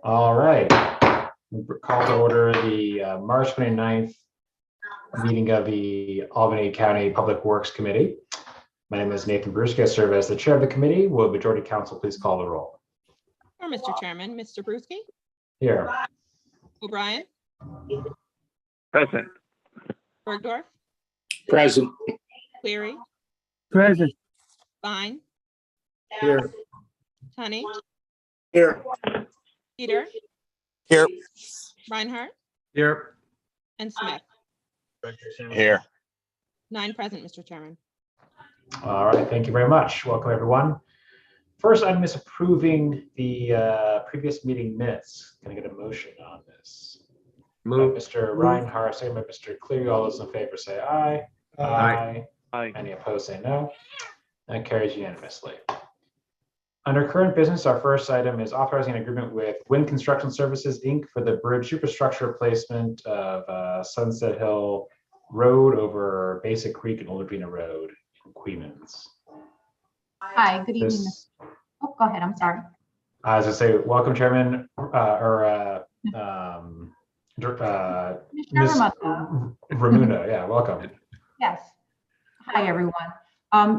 All right. Call to order the March 29th meeting of the Albany County Public Works Committee. My name is Nathan Bruschi. I serve as the chair of the committee. Will Majority Council please call the roll? Sure, Mr. Chairman. Mr. Bruschi? Here. O'Brien? Present. Bergdorf? Present. Cleary? Present. Fine? Here. Tunney? Here. Peter? Here. Reinhardt? Here. And Smith? Here. 9 present, Mr. Chairman. All right. Thank you very much. Welcome, everyone. First item is approving the previous meeting minutes. Can I get a motion on this? Move. Mr. Reinhardt, second by Mr. Cleary. All those in favor say aye. Aye. Aye. Any opposed say no. That carries unanimously. Under current business, our first item is authorizing an agreement with Wind Construction Services, Inc. for the bridge superstructure replacement of Sunset Hill Road over Basic Creek and Old Urbina Road in Queens. Hi, good evening. Oh, go ahead. I'm sorry. As I say, welcome, Chairman, Ms. Ramuna. Yeah, welcome. Yes. Hi, everyone.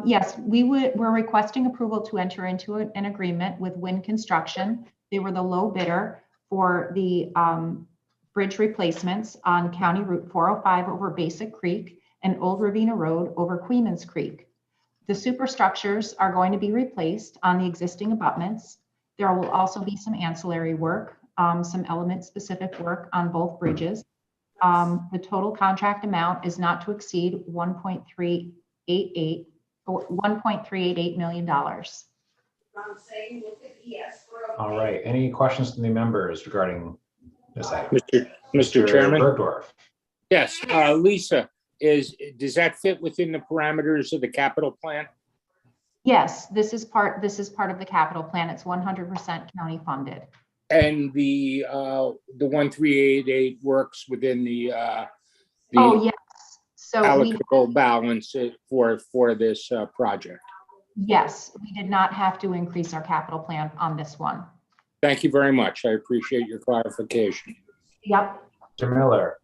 Yes, we're requesting approval to enter into an agreement with Wind Construction. They were the low bidder for the bridge replacements on County Route 405 over Basic Creek and Old Ravina Road over Queens Creek. The superstructures are going to be replaced on the existing abutments. There will also be some ancillary work, some element-specific work on both bridges. The total contract amount is not to exceed $1.388 million. All right. Any questions from the members regarding this item? Mr. Chairman? Bergdorf. Yes, Lisa, does that fit within the parameters of the capital plan? Yes, this is part of the capital plan. It's 100% county funded. And the 1388 works within the Oh, yes. So allocable balance for this project. yes, we did not have to increase our capital plan on this one. Thank you very much. I appreciate your clarification. Yep. Mr. Miller.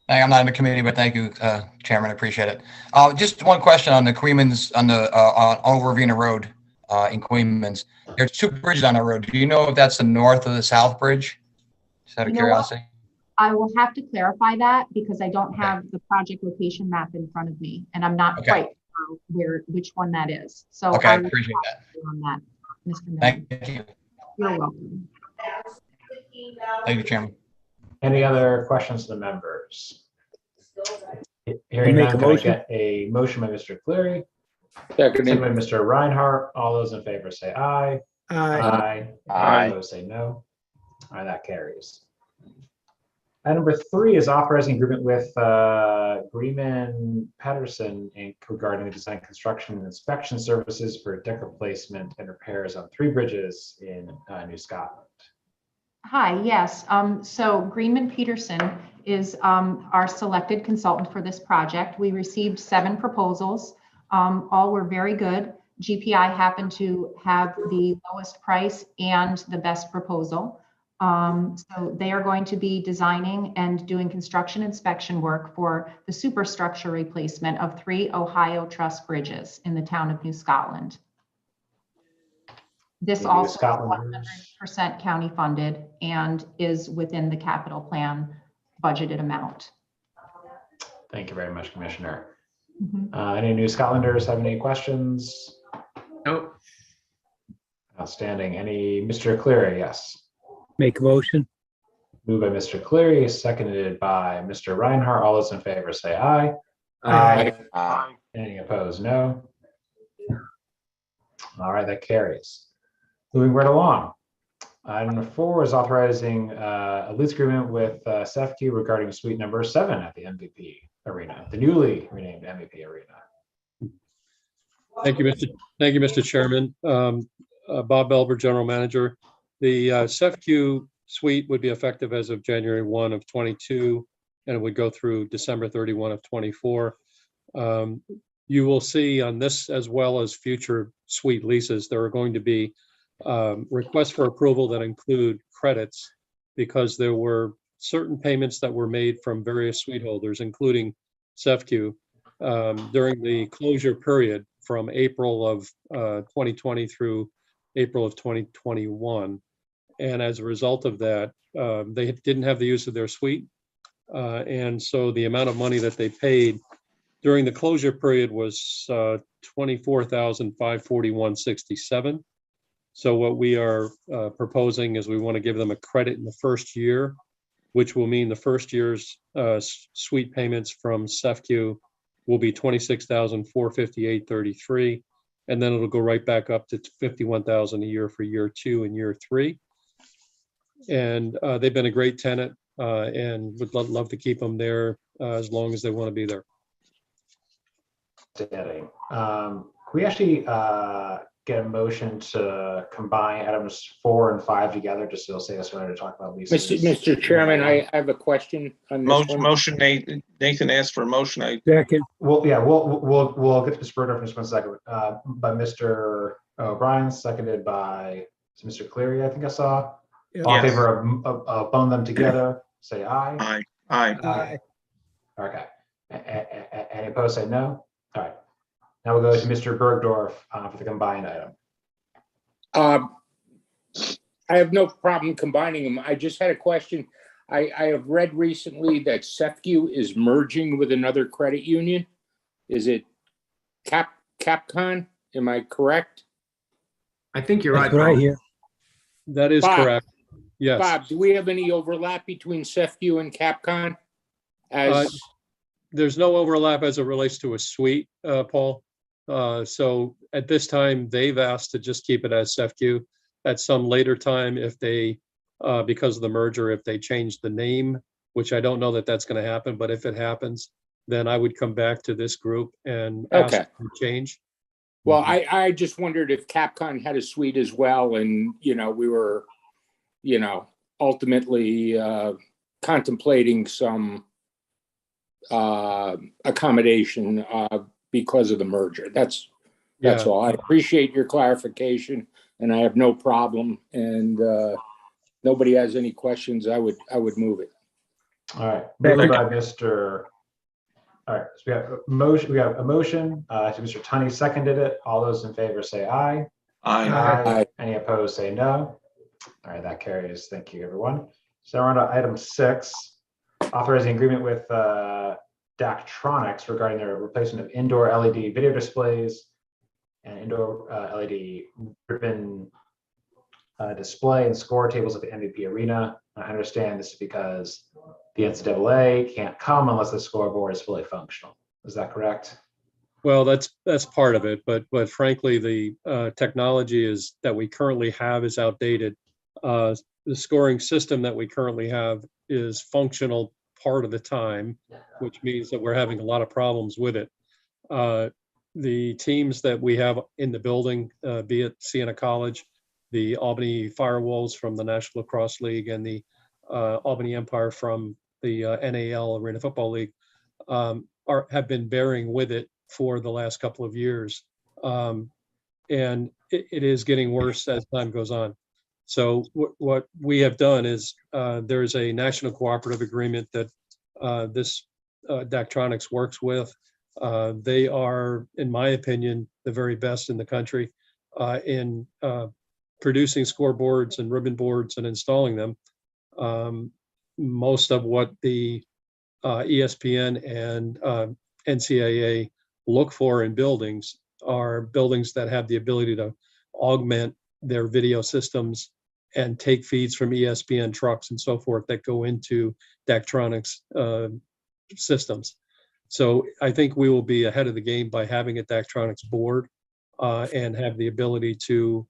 Hey, I'm not in the committee, but thank you, Chairman. I appreciate it. Just one question on the Queens, on Old Ravina Road in Queens. There's 2 bridges on that road. Do you know if that's the north or the south bridge? Just out of curiosity. I will have to clarify that because I don't have the project location map in front of me, and I'm not quite sure which one that is. So Okay, I appreciate that. On that, Mr. Miller. Thank you. You're welcome. Thank you, Chairman. Any other questions to the members? Hearing none, can I get a motion by Mr. Cleary? Second by Mr. Reinhardt. All those in favor say aye. Aye. Aye. Opposed say no. All right, that carries. Item number 3 is authorizing agreement with Greenman, Patterson, Inc. regarding the design, construction, and inspection services for deck replacement and repairs on 3 bridges in New Scotland. Hi, yes. So Greenman Patterson is our selected consultant for this project. We received 7 proposals. All were very good. GPI happened to have the lowest price and the best proposal. So they are going to be designing and doing construction inspection work for the superstructure replacement of 3 Ohio truss bridges in the town of New Scotland. This also is 100% county funded and is within the capital plan budgeted amount. Thank you very much, Commissioner. Any New Scotlanders have any questions? Nope. Outstanding. Mr. Cleary? Yes. Make a motion. Moved by Mr. Cleary, seconded by Mr. Reinhardt. All those in favor say aye. Aye. Any opposed? No. All right, that carries. Moving right along. Item number 4 is authorizing a lease agreement with SEFCU regarding suite number 7 at the MVP Arena, the newly renamed MVP Arena. Thank you, Mr. Chairman. Bob Elber, General Manager. The SEFCU suite would be effective as of January 1 of 22, and it would go through December 31 of 24. You will see on this, as well as future suite leases, there are going to be requests for approval that include credits because there were certain payments that were made from various suite holders, including SEFCU, during the closure period from April of 2020 through April of 2021. And as a result of that, they didn't have the use of their suite. And so the amount of money that they paid during the closure period was $24,541.67. So what we are proposing is we want to give them a credit in the first year, which will mean the first year's suite payments from SEFCU will be $26,458.33, and then it'll go right back up to $51,000 a year for year 2 and year 3. And they've been a great tenant, and would love to keep them there as long as they want to be there. Standing. We actually get a motion to combine items 4 and 5 together, just to save us when to talk about leases. Mr. Chairman, I have a question on this one. Motion, Nathan asked for a motion. Second. Well, yeah, we'll get to Mr. Berger in just 1 second. By Mr. O'Brien, seconded by Mr. Cleary, I think I saw. All in Yes. favor of both them together, say aye. Aye. Aye. Okay. Any opposed, say no. All right. Now we'll go to Mr. Bergdorf for the combined item. I have no problem combining them. I just had a question. I have read recently that SEFCU is merging with another credit union. Is it Capcon? Am I correct? I think you're right. That's what I Bob. hear. That is Bob. correct. Yes. Bob, do we have any overlap between SEFCU and Capcon? As There's no overlap as it relates to a suite, Paul. So at this time, they've asked to just keep it as SEFCU. At some later time, if they, because of the merger, if they change the name, which I don't know that that's going to happen, but if it happens, then I would come back to this group and ask Okay. for change. well, I just wondered if Capcon had a suite as well, and we were, ultimately contemplating some accommodation because of the merger. That's Yeah. all. I appreciate your clarification, and I have no problem. And nobody has any questions, I would move it. All right. Moved by Mr. All right. So we have a motion. We have a motion. So Mr. Tunney seconded it. All those in favor say aye. Aye. Any opposed, say no. All right, that carries. Thank you, everyone. So we're on to item 6, authorizing agreement with Daktronics regarding their replacement of indoor LED video displays and indoor LED ribbon display and score tables at the MVP Arena. I understand this is because the NCAA can't come unless the scoreboard is fully functional. Is that correct? Well, that's part of it, but frankly, the technology is that we currently have is outdated. The scoring system that we currently have is functional part of the time, which means that we're having a lot of problems with it. The teams that we have in the building, be it Siena College, the Albany Firewolves from the National Lacrosse League, and the Albany Empire from the NAL Arena Football League, have been bearing with it for the last couple of years. And it is getting worse as time goes on. So what we have done is there's a national cooperative agreement that this Daktronics works with. They are, in my opinion, the very best in the country in producing scoreboards and ribbon boards and installing them. Most of what the ESPN and NCAA look for in buildings are buildings that have the ability to augment their video systems and take feeds from ESPN trucks and so forth that go into Daktronics systems. So I think we will be ahead of the game by having a Daktronics board and have the ability to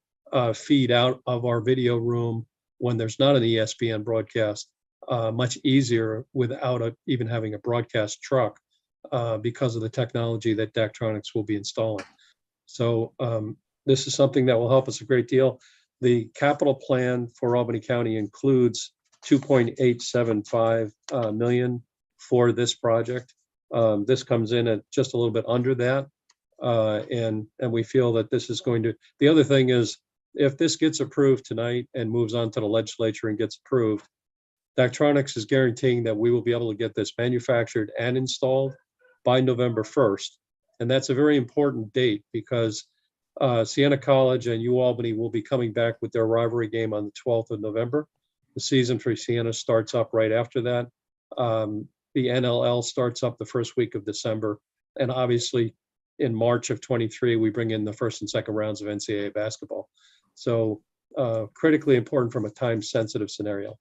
feed out of our video room when there's not an ESPN broadcast much easier without even having a broadcast truck because of the technology that Daktronics will be installing. So this is something that will help us a great deal. The capital plan for Albany County includes $2.875 million for this project. This comes in at just a little bit under that. And we feel that this is going to, the other thing is, if this gets approved tonight and moves on to the legislature and gets approved, Daktronics is guaranteeing that we will be able to get this manufactured and installed by November 1st. And that's a very important date because Siena College and UAlbany will be coming back with their rivalry game on the 12th of November. The season for Siena starts up right after that. The NLL starts up the first week of December. And obviously in March of 23, we bring in the first and second rounds of NCAA basketball. So critically important from a time-sensitive scenario.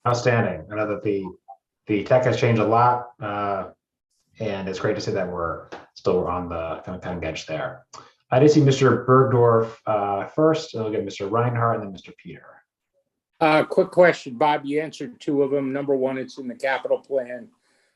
Outstanding. I know that the tech has changed a lot, and it's great to see that we're still on the kind of cutting edge there. I did see Mr. Bergdorf first, and we'll get Mr. Reinhardt and then Mr. Peter. Quick question, Bob. You answered two of them. Number one, it's in the capital plan.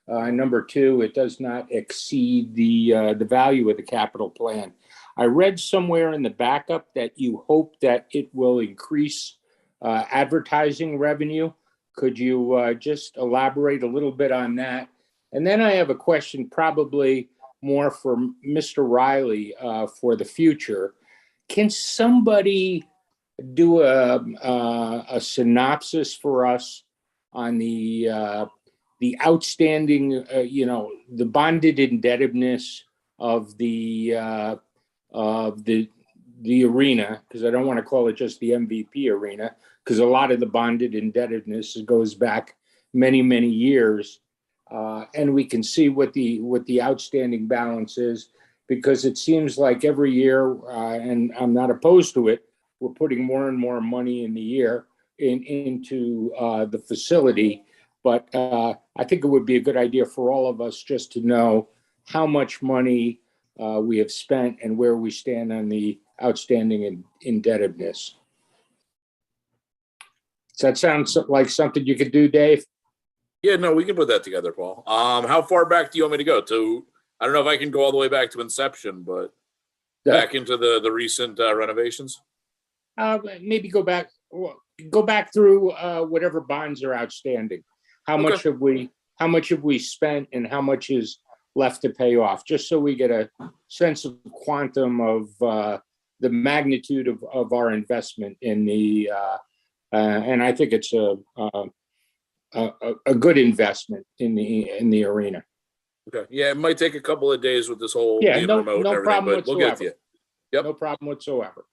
Number two, it does not exceed the value of the capital plan. I read somewhere in the backup that you hope that it will increase advertising revenue. Could you just elaborate a little bit on that? And then I have a question, probably more for Mr. Riley for the future. Can somebody do a synopsis for us on the outstanding, the bonded indebtedness of the arena, because I don't want to call it just the MVP arena, because a lot of the bonded indebtedness goes back many, many years. And we can see what the outstanding balance is, because it seems like every year, and I'm not opposed to it, we're putting more and more money in the year into the facility. But I think it would be a good idea for all of us just to know how much money we have spent and where we stand on the outstanding indebtedness. Does that sound like something you could do, Dave? Yeah, no, we can put that together, Paul. How far back do you want me to go? I don't know if I can go all the way back to inception, but back into the recent renovations. Maybe go back through whatever bonds are outstanding. How much have we spent and how much is left to pay off? Just so we get a sense of quantum of the magnitude of our investment in the. And I think it's a good investment in the arena. Okay. Yeah, it might take a couple of days with this whole being remote and everything, but we'll get to you. Yep. No problem whatsoever.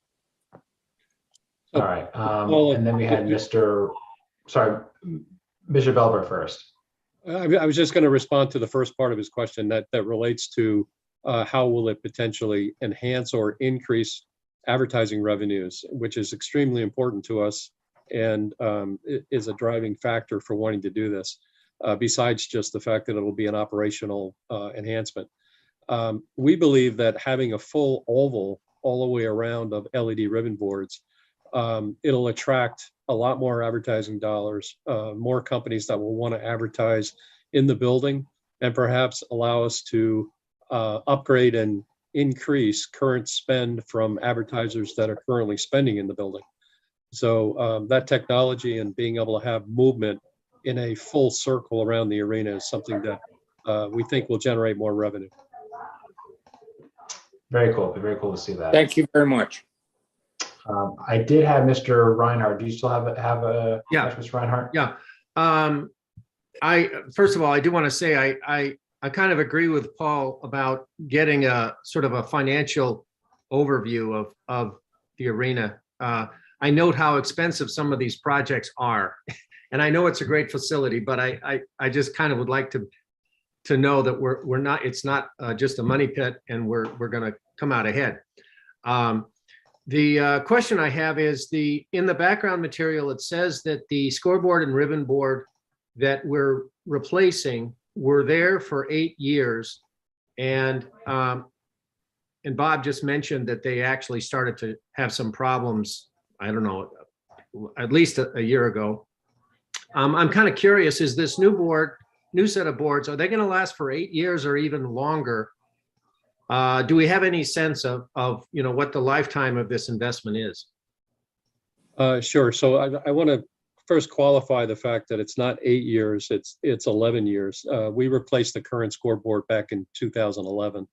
All right. And then we had Mr. Belber first. I was just going to respond to the first part of his question that relates to how will it potentially enhance or increase advertising revenues, which is extremely important to us and is a driving factor for wanting to do this, besides just the fact that it'll be an operational enhancement. We believe that having a full oval all the way around of LED ribbon boards, it'll attract a lot more advertising dollars, more companies that will want to advertise in the building, and perhaps allow us to upgrade and increase current spend from advertisers that are currently spending in the building. So that technology and being able to have movement in a full circle around the arena is something that we think will generate more revenue. Very cool. Very cool to see that. Thank you very much. I did have Mr. Reinhardt. Do you still have a Yeah. Mr. Reinhardt? Yeah. First of all, I do want to say I kind of agree with Paul about getting a sort of a financial overview of the arena. I note how expensive some of these projects are, and I know it's a great facility, but I just kind of would like to know that we're not, it's not just a money pit, and we're going to come out ahead. The question I have is in the background material, it says that the scoreboard and ribbon board that we're replacing were there for 8 years. And Bob just mentioned that they actually started to have some problems, I don't know, at least a year ago. I'm kind of curious, is this new set of boards, are they going to last for 8 years or even longer? Do we have any sense of what the lifetime of this investment is? Sure. So I want to first qualify the fact that it's not 8 years, it's 11 years. We replaced the current scoreboard back in 2011.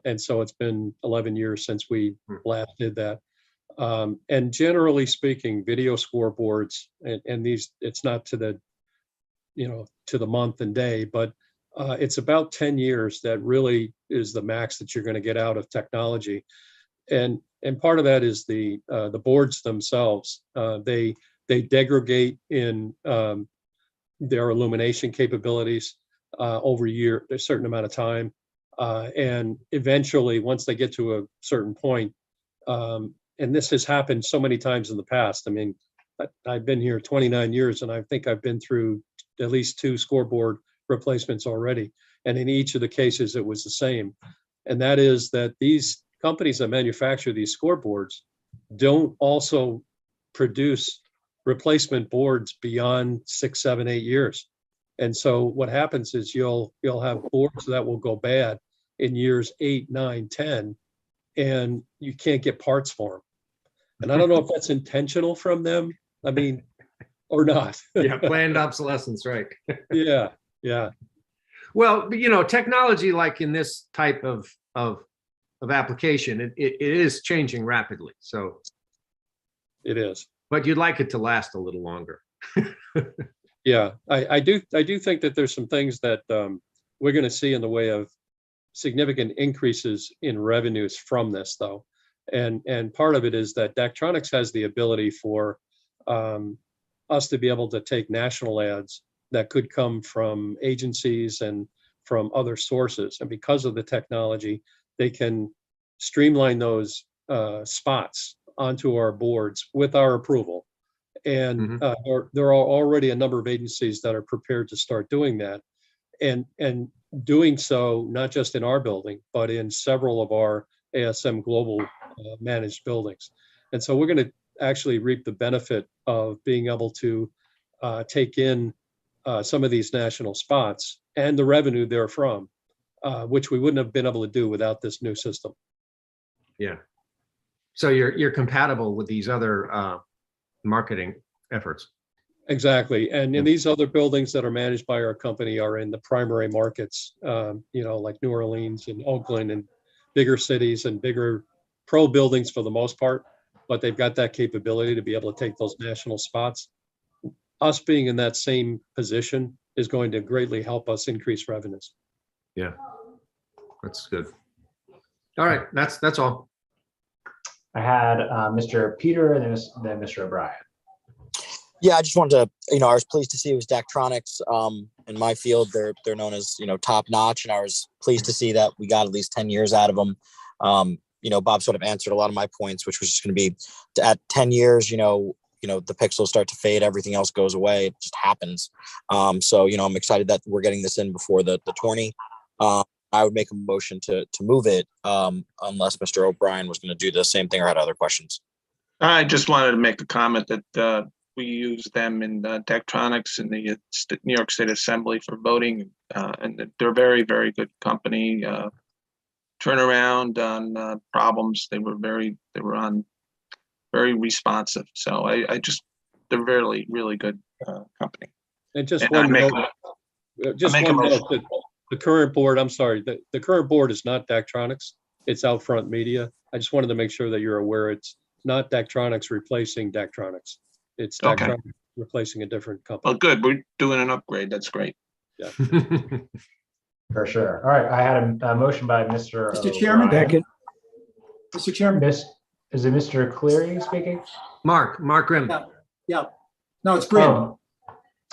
And so it's been 11 years since we last did that. And generally speaking, video scoreboards, and these, it's not to the, to the month and day, but it's about 10 years that really is the max that you're going to get out of technology. And part of that is the boards themselves. They degrade in their illumination capabilities over a certain amount of time. And eventually, once they get to a certain point, and this has happened so many times in the past. I mean, I've been here 29 years, and I think I've been through at least 2 scoreboard replacements already. And in each of the cases, it was the same. And that is that these companies that manufacture these scoreboards don't also produce replacement boards beyond 6, 7, 8 years. And so what happens is you'll have boards that will go bad in years 8, 9, 10, and you can't get parts for them. And I don't know if that's intentional from them. I mean, or not. Yeah, planned obsolescence, right? Yeah. Well, technology like in this type of application, it is changing rapidly. So it is. But you'd like it to last a little longer. Yeah, I do think that there's some things that we're going to see in the way of significant increases in revenues from this, though. And part of it is that Daktronics has the ability for us to be able to take national ads that could come from agencies and from other sources. And because of the technology, they can streamline those spots onto our boards with our approval. And there are already a number of agencies that are prepared to start doing that, and doing so not just in our building, but in several of our ASM Global managed buildings. And so we're going to actually reap the benefit of being able to take in some of these national spots and the revenue therefrom, which we wouldn't have been able to do without this new system. Yeah. So you're compatible with these other marketing efforts. Exactly. And in these other buildings that are managed by our company are in the primary markets, like New Orleans and Oakland and bigger cities and bigger pro buildings for the most part, but they've got that capability to be able to take those national spots. Us being in that same position is going to greatly help us increase revenues. Yeah, that's good. All right, that's all. I had Mr. Peter and then Mr. O'Brien. Yeah, I just wanted to, I was pleased to see it was Daktronics. In my field, they're known as, top notch. And I was pleased to see that we got at least 10 years out of them. Bob sort of answered a lot of my points, which was just going to be at 10 years, the pixels start to fade, everything else goes away. It just happens. So, I'm excited that we're getting this in before the 20. I would make a motion to move it unless Mr. O'Brien was going to do the same thing or had other questions. I just wanted to make a comment that we use them in Daktronics in the New York State Assembly for voting, and they're very, very good company. Turnaround on problems. They were very responsive. So they're really, really good company. And just one note that the current board, I'm sorry, the current board is not Daktronics. It's Outfront Media. I just wanted to make sure that you're aware it's not Daktronics replacing Daktronics. It's Daktronics replacing a different company. Oh, good. We're doing an upgrade. That's great. Yeah. For sure. All right. I had a motion by Mr. Chairman. Second. Mr. Chairman. Is it Mr. Cleary speaking? Mark Grimm. Yeah. No, it's Grimm. Oh,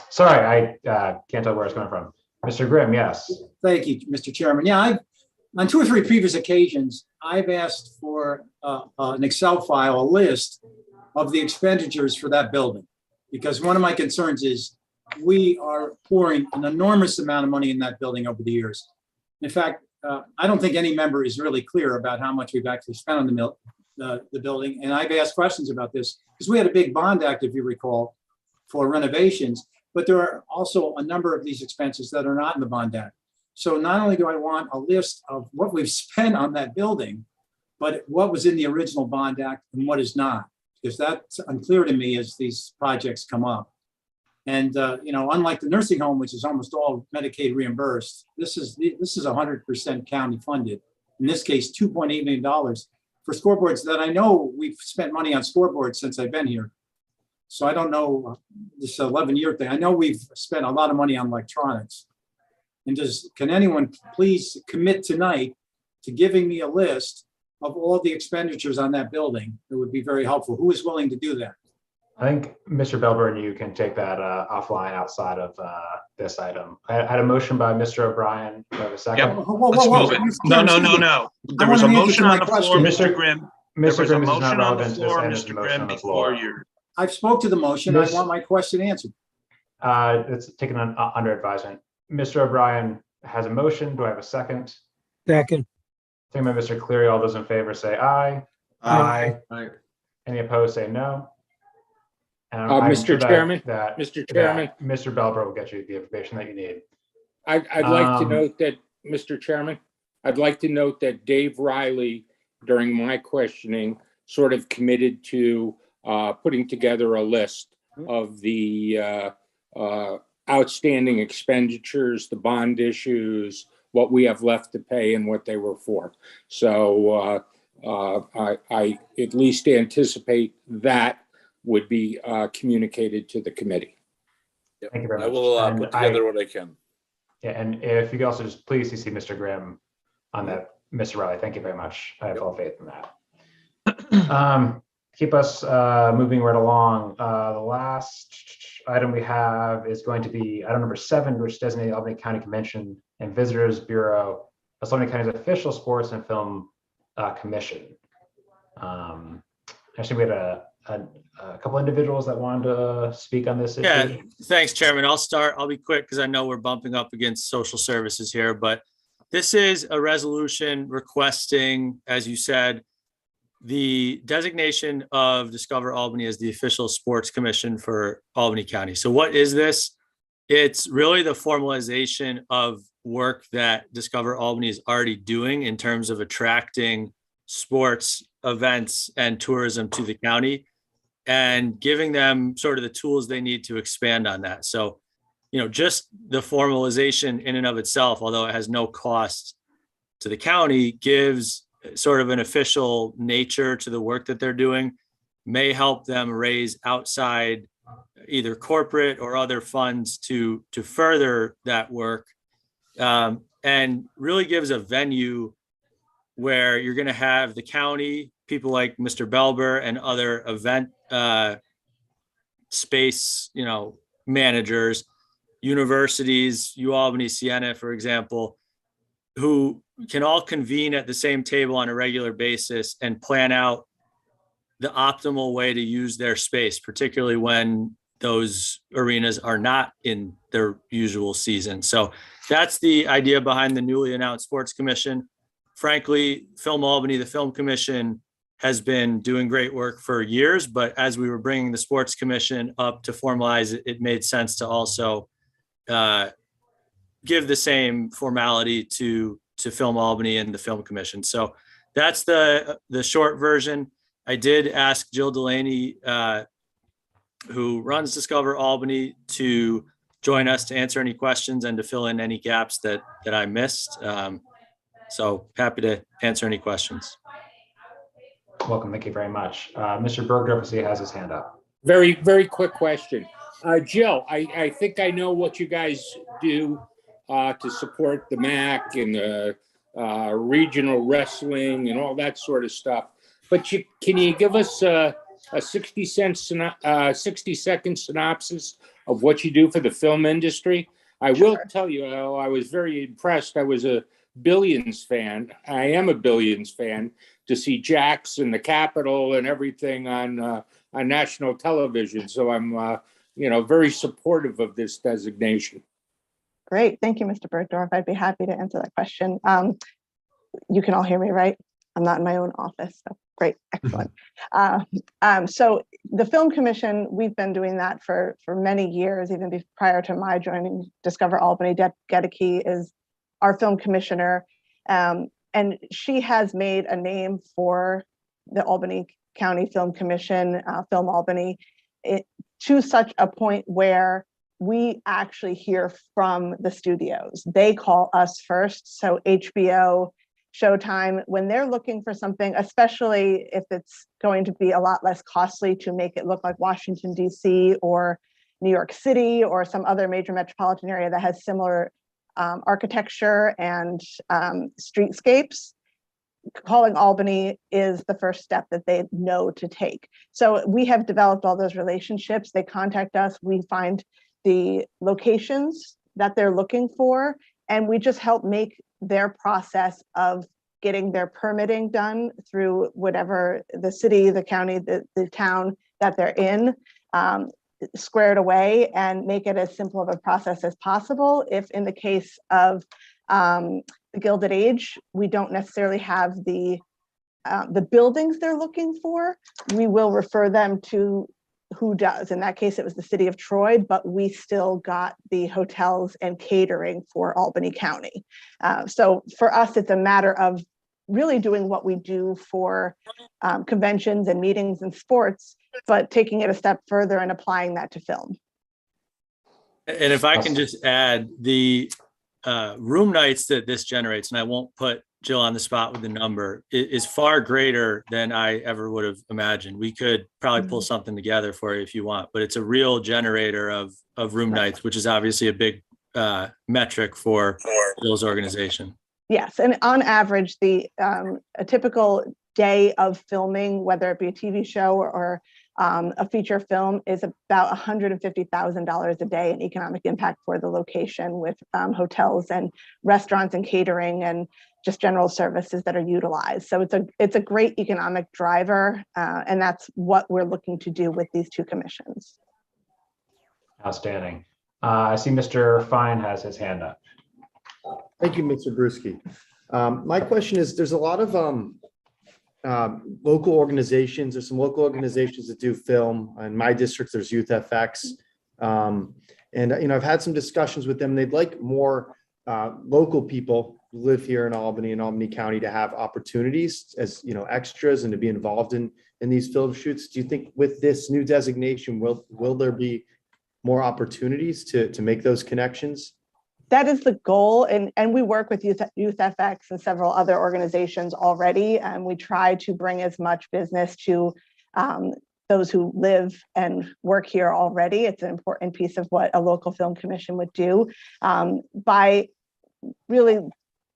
sorry, I can't tell where it's coming from. Mr. Grimm, yes. Thank you, Mr. Chairman. Yeah, on 2 or 3 previous occasions, I've asked for an Excel file, a list of the expenditures for that building, because one of my concerns is we are pouring an enormous amount of money in that building over the years. In fact, I don't think any member is really clear about how much we've actually spent on the building. And I've asked questions about this because we had a big bond act, if you recall, for renovations, but there are also a number of these expenses that are not in the bond act. So not only do I want a list of what we've spent on that building, but what was in the original bond act and what is not, because that's unclear to me as these projects come up. And unlike the nursing home, which is almost all Medicaid reimbursed, this is 100% county funded. In this case, $2.8 million for scoreboards that I know we've spent money on scoreboards since I've been here. So I don't know this 11-year thing. I know we've spent a lot of money on electronics. And can anyone please commit tonight to giving me a list of all the expenditures on that building? It would be very helpful. Who is willing to do that? I think Mr. Belber and you can take that offline outside of this item. I had a motion by Mr. O'Brien. Do I have a second? Yep. Let's move it. No. There was a motion on the floor, Mr. Grimm. There was a motion on the floor, Mr. Grimm, before you. I've spoke to the motion. I want my question answered. It's taken under advisement. Mr. O'Brien has a motion. Do I have a second? Second. Second by Mr. Cleary. All those in favor say aye. Aye. Any opposed say no. And Mr. Chairman, Mr. Belber will get you the information that you need. I'd like to note that, Mr. Chairman, I'd like to note that Dave Riley, during my questioning, sort of committed to putting together a list of the outstanding expenditures, the bond issues, what we have left to pay and what they were for. So I at least anticipate that would be communicated to the committee. Yep. Thank you very much. I will put together what I can. Yeah, and if you could also just please CC Mr. Grimm on that, Mr. Riley. Thank you very much. I have all faith in that. Keep us moving right along. The last item we have is going to be item number 7, which designates Albany County Convention and Visitors Bureau as Albany County's official sports and film commission. Actually, we had a couple individuals that wanted to speak on this issue. Yeah, thanks, Chairman. I'll start. I'll be quick because I know we're bumping up against social services here, but this is a resolution requesting, as you said, the designation of Discover Albany as the official sports commission for Albany County. So what is this? It's really the formalization of work that Discover Albany is already doing in terms of attracting sports events and tourism to the county and giving them sort of the tools they need to expand on that. So, you know, just the formalization in and of itself, although it has no cost to the county, gives sort of an official nature to the work that they're doing, may help them raise outside either corporate or other funds to further that work, and really gives a venue where you're going to have the county, people like Mr. Belber and other event space, managers, universities, UAlbany, Siena, for example, who can all convene at the same table on a regular basis and plan out the optimal way to use their space, particularly when those arenas are not in their usual season. So that's the idea behind the newly announced Sports Commission. Frankly, Film Albany, the Film Commission, has been doing great work for years, but as we were bringing the Sports Commission up to formalize it, it made sense to also give the same formality to Film Albany and the Film Commission. So that's the short version. I did ask Jill Delaney, who runs Discover Albany, to join us to answer any questions and to fill in any gaps that I missed. So happy to answer any questions. Welcome. Thank you very much. Mr. Bergdorf has his hand up. Very, very quick question. Jill, I think I know what you guys do to support the MAC and the regional wrestling and all that sort of stuff. But can you give us a 60-second synopsis of what you do for the film industry? I will tell you, I was very impressed. I was a Billions fan. I am a Billions fan, to see Jax and the Capitol and everything on national television. So I'm, very supportive of this designation. Great. Thank you, Mr. Bergdorf. I'd be happy to answer that question. You can all hear me, right? I'm not in my own office. So great. Excellent. So the Film Commission, we've been doing that for many years, even prior to my joining Discover Albany. Deb Gedeke is our film commissioner. And she has made a name for the Albany County Film Commission, Film Albany, to such a point where we actually hear from the studios. They call us first. So HBO Showtime, when they're looking for something, especially if it's going to be a lot less costly to make it look like Washington, D.C. or New York City or some other major metropolitan area that has similar architecture and streetscapes, calling Albany is the first step that they know to take. So we have developed all those relationships. They contact us, we find the locations that they're looking for, and we just help make their process of getting their permitting done through whatever the city, the county, the town that they're in, squared away, and make it as simple of a process as possible. If in the case of the Gilded Age, we don't necessarily have the buildings they're looking for, we will refer them to who does. In that case, it was the city of Troy, but we still got the hotels and catering for Albany County. So for us, it's a matter of really doing what we do for conventions and meetings and sports, but taking it a step further and applying that to film. And if I can just add, the room nights that this generates, and I won't put Jill on the spot with the number, is far greater than I ever would have imagined. We could probably pull something together for you if you want, but it's a real generator of room nights, which is obviously a big metric for Jill's organization. Yes, and on average, a typical day of filming, whether it be a TV show or a feature film, is about $150,000 a day in economic impact for the location, with hotels and restaurants and catering and just general services that are utilized. So it's a great economic driver, and that's what we're looking to do with these two commissions. Outstanding. I see Mr. Fine has his hand up. Thank you, Mr. Bruschi. My question is, there's a lot of local organizations. There's some local organizations that do film. In my district, there's Youth FX. And, I've had some discussions with them. They'd like more local people who live here in Albany County to have opportunities as, extras and to be involved in these film shoots. Do you think with this new designation, will there be more opportunities to make those connections? That is the goal, and we work with Youth FX and several other organizations already, and we try to bring as much business to those who live and work here already. It's an important piece of what a local film commission would do, by really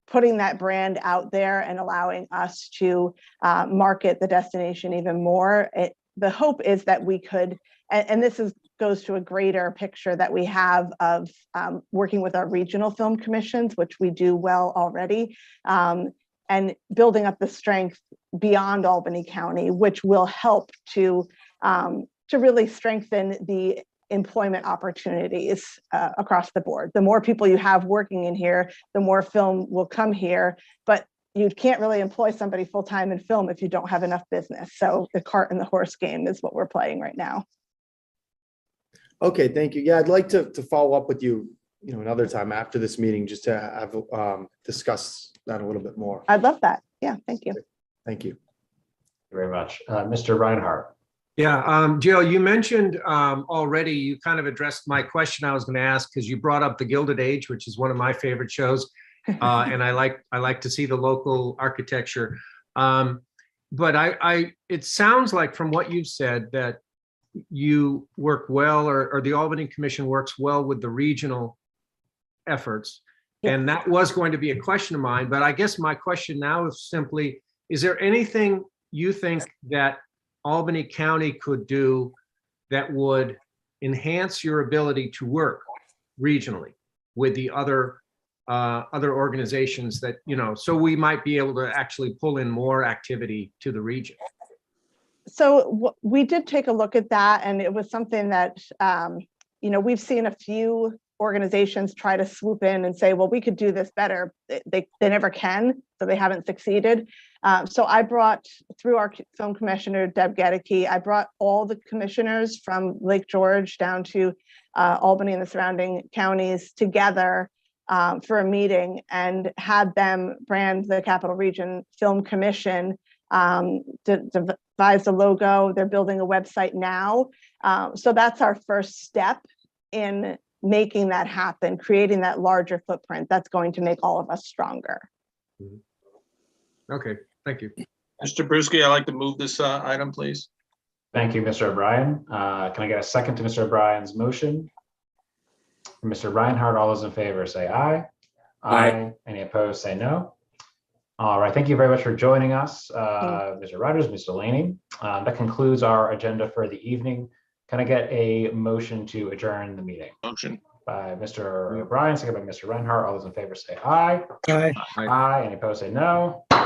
putting that brand out there and allowing us to market the destination even more. The hope is that we could, and this goes to a greater picture that we have of working with our regional film commissions, which we do well already, and building up the strength beyond Albany County, which will help to really strengthen the employment opportunities across the board. The more people you have working in here, the more film will come here, but you can't really employ somebody full-time in film if you don't have enough business. So the cart and the horse game is what we're playing right now. Okay, thank you. Yeah, I'd like to follow up with you, another time after this meeting, just to have discuss that a little bit more. I'd love that. Yeah, thank you. Thank you. Thank you very much. Mr. Reinhardt. Yeah, Jill, you mentioned already, you kind of addressed my question I was going to ask, because you brought up The Gilded Age, which is one of my favorite shows. And I like to see the local architecture. But it sounds like from what you've said that you work well, or the Albany Commission works well with the regional efforts. Yes. And that was going to be a question of mine, but I guess my question now is simply, is there anything you think that Albany County could do that would enhance your ability to work regionally with the other organizations that, so we might be able to actually pull in more activity to the region? So we did take a look at that, and it was something that, we've seen a few organizations try to swoop in and say, well, we could do this better. They never can, so they haven't succeeded. So I brought, through our film commissioner, Deb Gedeke, I brought all the commissioners from Lake George down to Albany and the surrounding counties together for a meeting, and had them brand the Capital Region Film Commission, devised a logo. They're building a website now. So that's our first step in making that happen, creating that larger footprint that's going to make all of us stronger. Okay, thank you. Mr. Bruschi, I'd like to move this item, please. Thank you, Mr. O'Brien. Can I get a second to Mr. O'Brien's motion? Mr. Reinhardt, all those in favor say aye. Aye. Any opposed, say no. All right, thank you very much for joining us, Mr. Rogers, Mr. Laney. That concludes our agenda for the evening. Can I get a motion to adjourn the meeting? Motion. By Mr. O'Brien, second by Mr. Reinhardt. All those in favor say aye. Aye. Aye. Any opposed, say no.